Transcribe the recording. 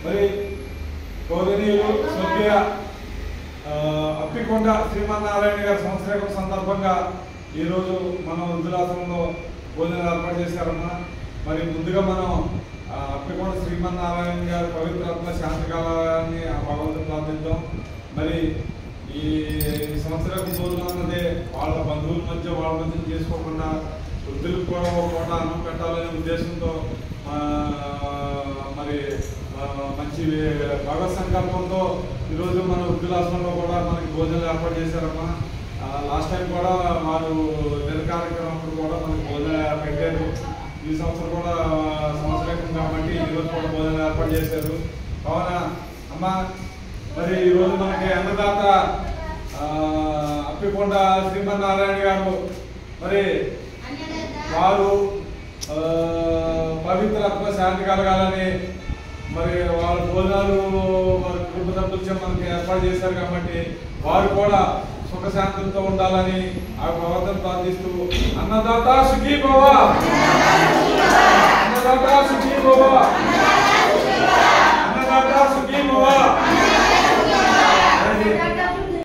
మరి గౌరవనీయులు స్వర్గీయ అప్పికొండ శ్రీమన్నారాయణ గారి సంవత్సరం సందర్భంగా ఈరోజు మనం వృద్ధులాశ్రమంలో భోజనాలు ఏర్పాటు చేశారమ్మా. మరి ముందుగా మనం అప్పికొండ శ్రీమన్నారాయణ గారి పవిత్రాత్మ శాంతి కాలాన్ని ఆ భగవంతుని ప్రార్థిద్దాం. మరి ఈ సంవత్సరం భోజనం అన్నదే వాళ్ళ బంధువుల మధ్య వాళ్ళ మధ్య చేసుకోకుండా వృద్ధులకు కూడా ఒక పూట అన్నం పెట్టాలనే ఉద్దేశంతో మరి మంచి భగవత్ సంకల్పంతో ఈరోజు మన వృద్ధులాశ్రమంలో కూడా మనకి భోజనాలు ఏర్పాటు చేశారమ్మా. లాస్ట్ టైం కూడా వారు దిన కార్యక్రమం కూడా మనకి భోజనాలు పెట్టారు. ఈ సంవత్సరం కూడా సంవత్సరం కాబట్టి ఈరోజు కూడా భోజనాలు ఏర్పాటు చేశారు. కావున అమ్మ మరి ఈరోజు మనకి అన్నదాత అప్పికొండ శ్రీమన్నారాయణ గారు మరి వారు పవిత్ర ఆత్మ శాంతి కలగాలని మరి వాళ్ళ భోజనాలు మరి కుటుంబ సభ్యులతో మనకి ఏర్పాటు చేశారు కాబట్టి వారు కూడా సుఖశాంతులతో ఉండాలని ఆ భగవంతుని ప్రార్థిస్తూ అన్నదాత సుఖీ భవ, అన్నదాత సుఖీ భవ.